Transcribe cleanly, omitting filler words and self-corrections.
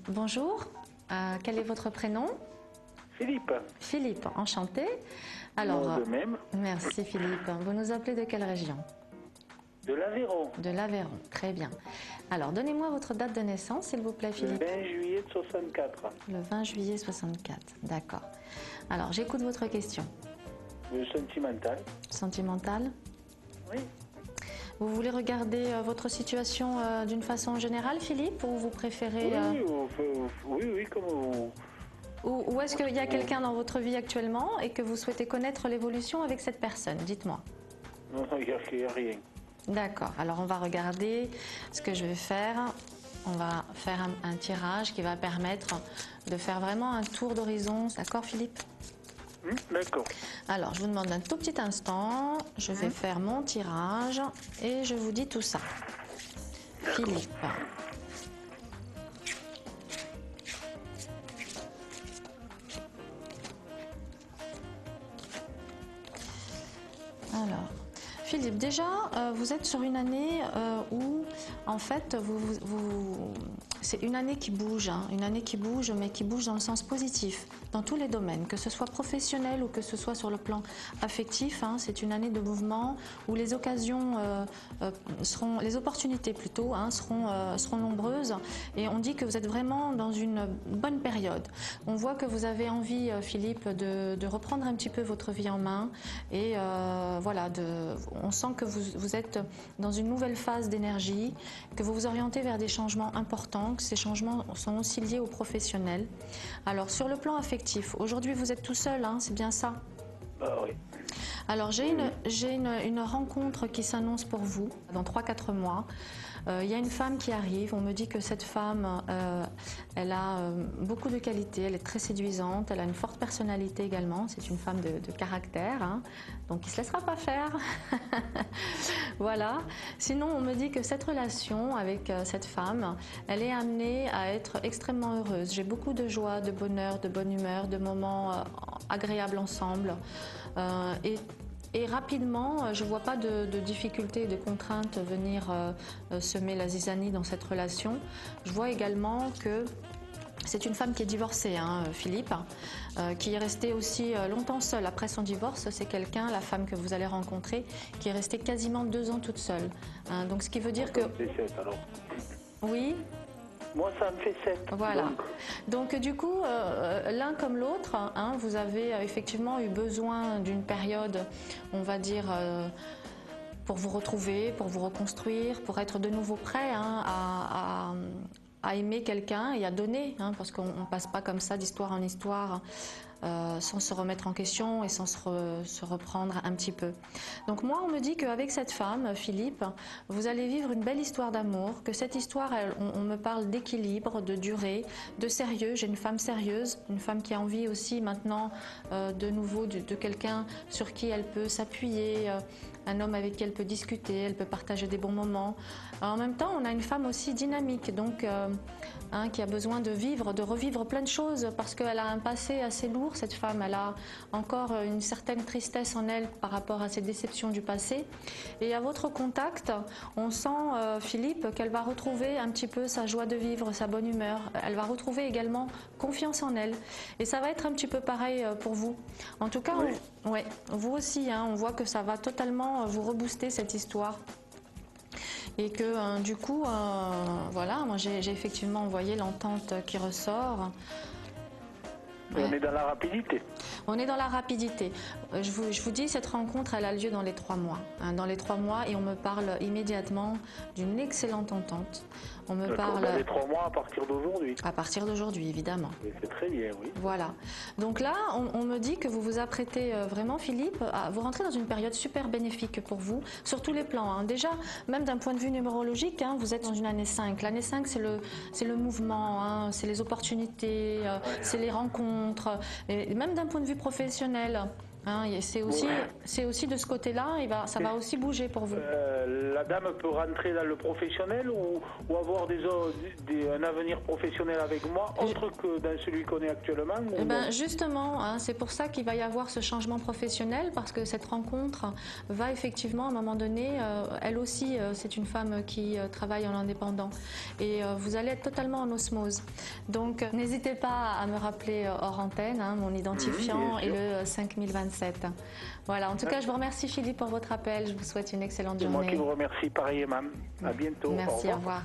Bonjour, quel est votre prénom? Philippe. Philippe, enchanté. De même. Merci Philippe. Vous nous appelez de quelle région? De l'Aveyron. De l'Aveyron, très bien. Alors, donnez-moi votre date de naissance, s'il vous plaît, Le Philippe. 20 juillet de 64. Le 20 juillet 64, d'accord. Alors, j'écoute votre question. Le sentimental. Sentimentale? Oui. Vous voulez regarder votre situation d'une façon générale, Philippe, ou vous préférez... Oui, comme vous... Ou est-ce qu'il y a quelqu'un dans votre vie actuellement et que vous souhaitez connaître l'évolution avec cette personne? Dites-moi. Non, il n'y a rien. D'accord, alors on va regarder ce que je vais faire. On va faire un tirage qui va permettre de faire vraiment un tour d'horizon. D'accord, Philippe? D'accord. Alors, je vous demande un tout petit instant. Je vais faire mon tirage et je vous dis tout ça. Philippe. Alors, Philippe, déjà, vous êtes sur une année où, en fait, c'est une année qui bouge, hein, une année qui bouge, mais qui bouge dans le sens positif, dans tous les domaines, que ce soit professionnel ou que ce soit sur le plan affectif. Hein, c'est une année de mouvement où les occasions les opportunités plutôt, hein, seront nombreuses. Et on dit que vous êtes vraiment dans une bonne période. On voit que vous avez envie, Philippe, de reprendre un petit peu votre vie en main. Et voilà, on sent que vous êtes dans une nouvelle phase d'énergie, que vous vous orientez vers des changements importants, que ces changements sont aussi liés aux professionnels. Alors, sur le plan affectif, aujourd'hui vous êtes tout seul, hein, c'est bien ça? Oui. Alors j'ai une rencontre qui s'annonce pour vous dans 3-4 mois. Il y a une femme qui arrive, on me dit que cette femme, elle a beaucoup de qualités, elle est très séduisante, elle a une forte personnalité également, c'est une femme de caractère, hein, donc qui ne se laissera pas faire. Voilà. Sinon, on me dit que cette relation avec cette femme, elle est amenée à être extrêmement heureuse. J'ai beaucoup de joie, de bonheur, de bonne humeur, de moments agréables ensemble. Et rapidement, je ne vois pas de difficultés et de contraintes venir semer la zizanie dans cette relation. Je vois également que c'est une femme qui est divorcée, hein, Philippe, qui est restée aussi longtemps seule. Après son divorce, c'est quelqu'un, la femme que vous allez rencontrer, qui est restée quasiment 2 ans toute seule. Hein, donc ce qui veut dire que... C'est 7 alors. Oui. Moi, ça me fait 7. Voilà. Donc du coup, l'un comme l'autre, hein, vous avez effectivement eu besoin d'une période, on va dire, pour vous retrouver, pour vous reconstruire, pour être de nouveau prêt, hein, à aimer quelqu'un et à donner, hein, parce qu'on ne passe pas comme ça d'histoire en histoire sans se remettre en question et sans se reprendre un petit peu. Donc moi, on me dit qu'avec cette femme, Philippe, vous allez vivre une belle histoire d'amour, que cette histoire, on me parle d'équilibre, de durée, de sérieux. J'ai une femme sérieuse, une femme qui a envie aussi maintenant de nouveau de quelqu'un sur qui elle peut s'appuyer, un homme avec qui elle peut discuter, elle peut partager des bons moments. En même temps, on a une femme aussi dynamique, donc hein, qui a besoin de vivre, de revivre plein de choses parce qu'elle a un passé assez lourd. Cette femme, elle a encore une certaine tristesse en elle par rapport à ses déceptions du passé. Et à votre contact, on sent, Philippe, qu'elle va retrouver un petit peu sa joie de vivre, sa bonne humeur. Elle va retrouver également confiance en elle. Et ça va être un petit peu pareil pour vous. En tout cas, oui. Ouais, vous aussi, hein, on voit que ça va totalement vous rebooster cette histoire. Et que du coup, voilà, moi j'ai effectivement envoyé l'entente qui ressort. Ouais. On est dans la rapidité. On est dans la rapidité. Je vous dis, cette rencontre, elle a lieu dans les 3 mois. Hein, dans les 3 mois, et on me parle immédiatement d'une excellente entente. On me parle... Dans les 3 mois à partir d'aujourd'hui. À partir d'aujourd'hui, évidemment. C'est très bien, oui. Voilà. Donc là, on me dit que vous vous apprêtez vraiment, Philippe, à vous rentrer dans une période super bénéfique pour vous, sur tous les plans. Hein. Déjà, même d'un point de vue numérologique, hein, vous êtes dans une année 5. L'année 5, c'est le mouvement, hein, c'est les opportunités, c'est les rencontres. Et même d'un point de vue professionnel, Hein, et c'est aussi de ce côté-là, ça va aussi bouger pour vous. La dame peut rentrer dans le professionnel ou avoir un avenir professionnel avec moi, autre que dans celui qu'on est actuellement Justement, hein, c'est pour ça qu'il va y avoir ce changement professionnel, parce que cette rencontre va effectivement, à un moment donné, elle aussi, c'est une femme qui travaille en indépendant. Et vous allez être totalement en osmose. Donc, n'hésitez pas à me rappeler hors antenne, hein, mon identifiant est le 5027. Voilà, en tout cas, je vous remercie Philippe pour votre appel. Je vous souhaite une excellente journée. C'est moi qui vous remercie pareillement. À bientôt. Merci, au revoir.